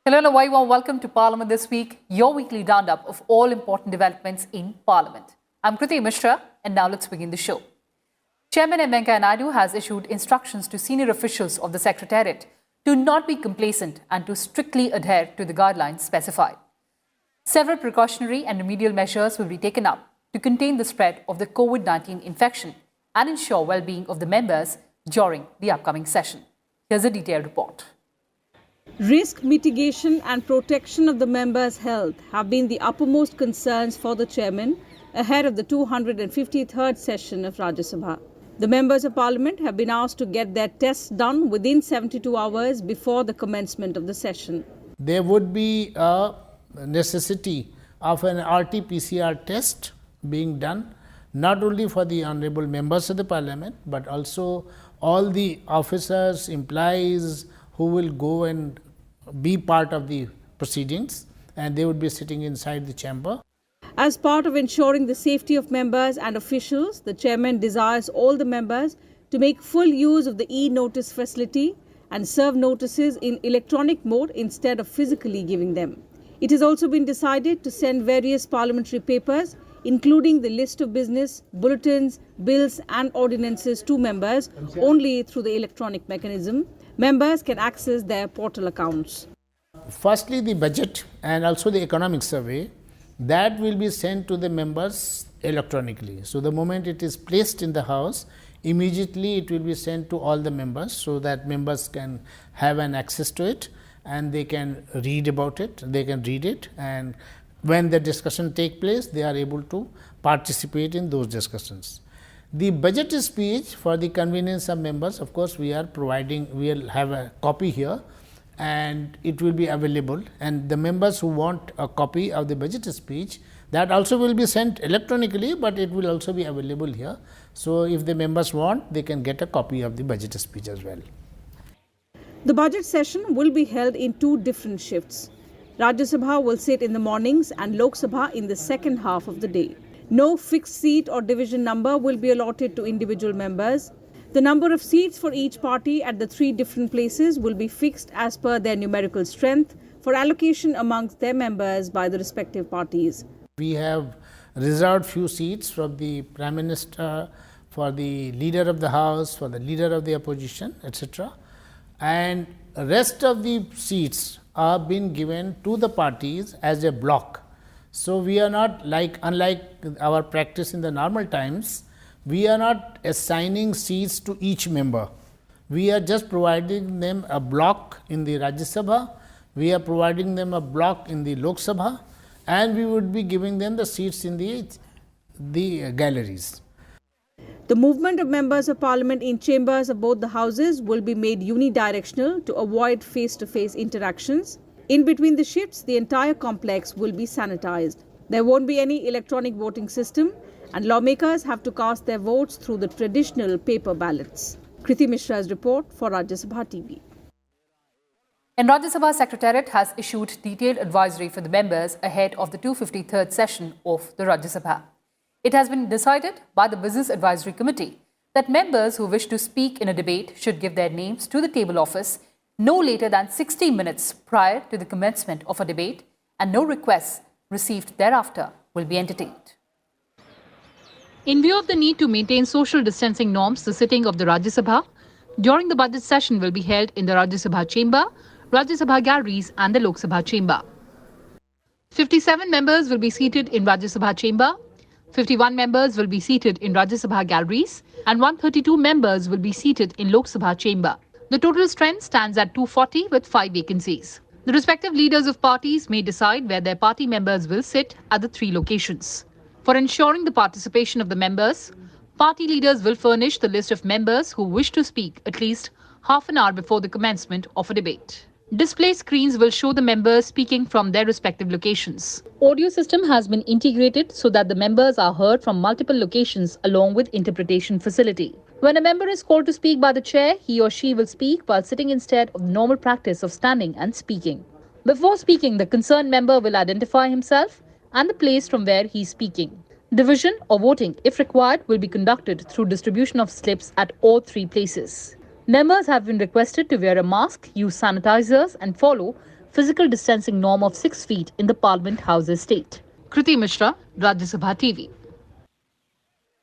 Hello and a very warm welcome to Parliament This Week, your weekly roundup of all important developments in Parliament. I'm Kriti Mishra and now let's begin the show. Chairman M. Venkaiah Naidu has issued instructions to senior officials of the Secretariat to not be complacent and to strictly adhere to the guidelines specified. Several precautionary and remedial measures will be taken up to contain the spread of the COVID-19 infection and ensure well-being of the members during the upcoming session. Here's a detailed report. Risk mitigation and protection of the members' health have been the uppermost concerns for the chairman ahead of the 253rd session of Rajya Sabha. The members of parliament have been asked to get their tests done within 72 hours before the commencement of the session. There would be a necessity of an RT-PCR test being done, not only for the honorable members of the parliament, but also all the officers, employees who will go and be part of the proceedings, and they would be sitting inside the chamber. As part of ensuring the safety of members and officials, the chairman desires all the members to make full use of the e-notice facility and serve notices in electronic mode instead of physically giving them. It has also been decided to send various parliamentary papers, including the list of business, bulletins, bills and ordinances to members only through the electronic mechanism. Members can access their portal accounts. Firstly, the budget and also the economic survey, that will be sent to the members electronically. So, the moment it is placed in the house, immediately it will be sent to all the members, so that members can have an access to it and they can read about it, they can read it, and when the discussion take place, they are able to participate in those discussions. The budget speech, for the convenience of members, of course, we are providing, we will have a copy here and it will be available, and the members who want a copy of the budget speech, that also will be sent electronically, but it will also be available here. So, if the members want, they can get a copy of the budget speech as well. The budget session will be held in two different shifts. Rajya Sabha will sit in the mornings and Lok Sabha in the second half of the day. No fixed seat or division number will be allotted to individual members. The number of seats for each party at the three different places will be fixed as per their numerical strength for allocation amongst their members by the respective parties. We have reserved few seats from the Prime Minister, for the Leader of the House, for the Leader of the Opposition, etc. And rest of the seats are being given to the parties as a block. So, we are not unlike our practice in the normal times, we are not assigning seats to each member. We are just providing them a block in the Rajya Sabha, we are providing them a block in the Lok Sabha, and we would be giving them the seats in the galleries. The movement of members of parliament in chambers of both the houses will be made unidirectional to avoid face-to-face interactions. In between the shifts, the entire complex will be sanitized. There won't be any electronic voting system, and lawmakers have to cast their votes through the traditional paper ballots. Kriti Mishra's report for Rajya Sabha TV. And Rajya Sabha Secretariat has issued detailed advisory for the members ahead of the 253rd session of the Rajya Sabha. It has been decided by the Business Advisory Committee that members who wish to speak in a debate should give their names to the table office no later than 60 minutes prior to the commencement of a debate, and no requests received thereafter will be entertained. In view of the need to maintain social distancing norms, the sitting of the Rajya Sabha during the budget session will be held in the Rajya Sabha chamber, Rajya Sabha galleries and the Lok Sabha chamber. 57 members will be seated in Rajya Sabha chamber, 51 members will be seated in Rajya Sabha galleries, and 132 members will be seated in Lok Sabha chamber. The total strength stands at 240 with 5 vacancies. The respective leaders of parties may decide where their party members will sit at the three locations. For ensuring the participation of the members, party leaders will furnish the list of members who wish to speak at least half an hour before the commencement of a debate. Display screens will show the members speaking from their respective locations. Audio system has been integrated so that the members are heard from multiple locations along with interpretation facility. When a member is called to speak by the chair, he or she will speak while sitting instead of the normal practice of standing and speaking. Before speaking, the concerned member will identify himself and the place from where he is speaking. Division or voting, if required, will be conducted through distribution of slips at all three places. Members have been requested to wear a mask, use sanitizers and follow physical distancing norm of 6 feet in the Parliament House estate. Kriti Mishra, Rajya Sabha TV.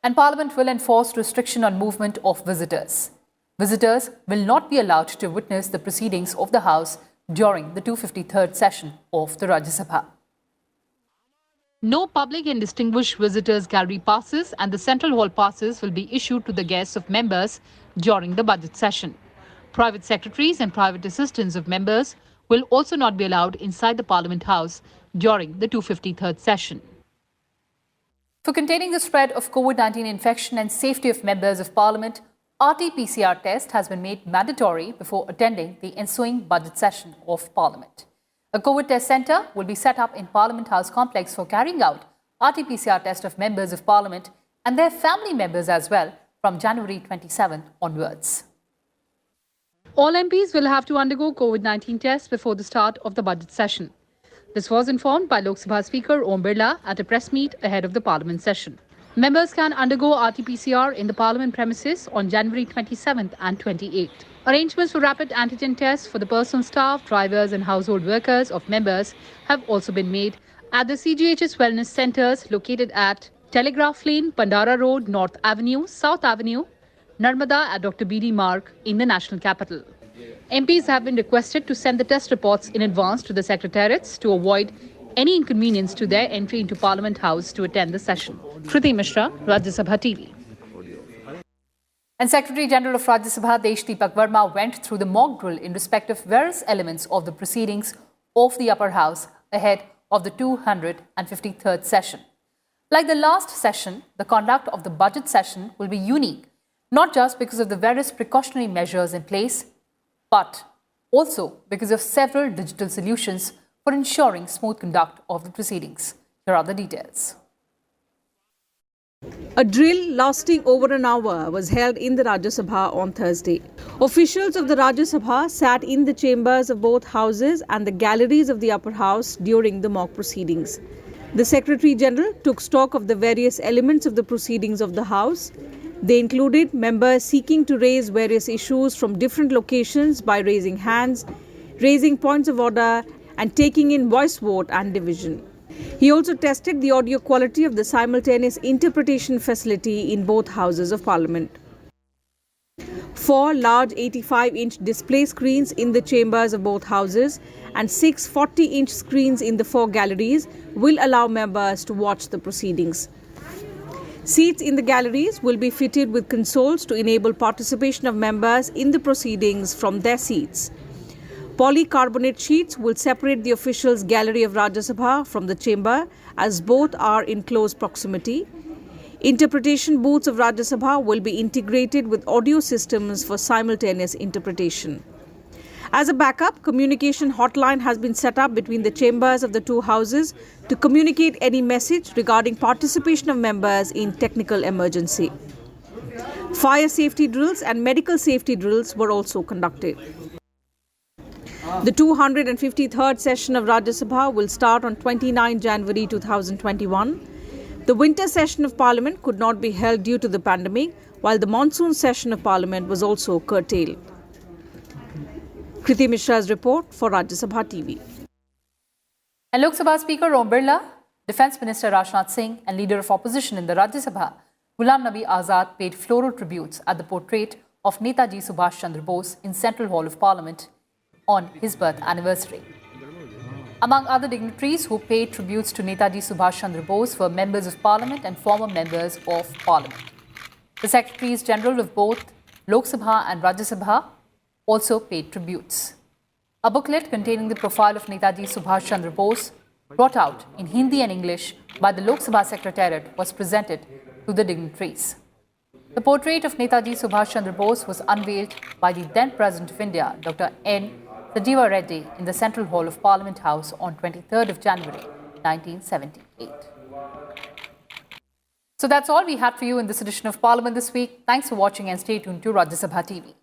And Parliament will enforce restriction on movement of visitors. Visitors will not be allowed to witness the proceedings of the House during the 253rd session of the Rajya Sabha. No public and distinguished visitors gallery passes and the Central Hall passes will be issued to the guests of members during the budget session. Private secretaries and private assistants of members will also not be allowed inside the Parliament House during the 253rd session. For containing the spread of COVID-19 infection and safety of members of Parliament, RT-PCR test has been made mandatory before attending the ensuing budget session of Parliament. A COVID test centre will be set up in Parliament House complex for carrying out RT-PCR test of members of Parliament and their family members as well from January 27 onwards. All MPs will have to undergo COVID-19 tests before the start of the budget session. This was informed by Lok Sabha Speaker Om Birla at a press meet ahead of the Parliament session. Members can undergo RT-PCR in the Parliament premises on January 27th and 28th. Arrangements for rapid antigen tests for the personal staff, drivers and household workers of members have also been made at the CGHS Wellness Centres located at Telegraph Lane, Pandara Road, North Avenue, South Avenue, Narmada at Dr. B.D. Marg in the national capital. MPs have been requested to send the test reports in advance to the secretariats to avoid any inconvenience to their entry into Parliament House to attend the session. Kriti Mishra, Rajya Sabha TV. And Secretary General of Rajya Sabha Desh Deepak Verma went through the mock drill in respect of various elements of the proceedings of the upper house ahead of the 253rd session. Like the last session, the conduct of the budget session will be unique, not just because of the various precautionary measures in place, but also because of several digital solutions for ensuring smooth conduct of the proceedings. Here are the details. A drill lasting over an hour was held in the Rajya Sabha on Thursday. Officials of the Rajya Sabha sat in the chambers of both houses and the galleries of the upper house during the mock proceedings. The Secretary General took stock of the various elements of the proceedings of the House. They included members seeking to raise various issues from different locations by raising hands, raising points of order, and taking in voice vote and division. He also tested the audio quality of the simultaneous interpretation facility in both houses of Parliament. 4 large 85-inch display screens in the chambers of both houses and 6 40-inch screens in the 4 galleries will allow members to watch the proceedings. Seats in the galleries will be fitted with consoles to enable participation of members in the proceedings from their seats. Polycarbonate sheets will separate the officials' gallery of Rajya Sabha from the chamber as both are in close proximity. Interpretation booths of Rajya Sabha will be integrated with audio systems for simultaneous interpretation. As a backup, communication hotline has been set up between the chambers of the two houses to communicate any message regarding participation of members in technical emergency. Fire safety drills and medical safety drills were also conducted. The 253rd session of Rajya Sabha will start on 29 January 2021. The winter session of Parliament could not be held due to the pandemic, while the monsoon session of Parliament was also curtailed. Kriti Mishra's report for Rajya Sabha TV. And Lok Sabha Speaker Om Birla, Defence Minister Rajnath Singh and Leader of Opposition in the Rajya Sabha, Ghulam Nabi Azad paid floral tributes at the portrait of Netaji Subhash Chandra Bose in Central Hall of Parliament on his birth anniversary. Among other dignitaries who paid tributes to Netaji Subhash Chandra Bose were members of Parliament and former members of Parliament. The Secretaries General of both Lok Sabha and Rajya Sabha also paid tributes. A booklet containing the profile of Netaji Subhash Chandra Bose, brought out in Hindi and English by the Lok Sabha Secretariat, was presented to the dignitaries. The portrait of Netaji Subhash Chandra Bose was unveiled by the then President of India, Dr. N. Sajiva Reddy, in the Central Hall of Parliament House on 23rd of January, 1978. So that's all we had for you in this edition of Parliament this week. Thanks for watching and stay tuned to Rajya Sabha TV.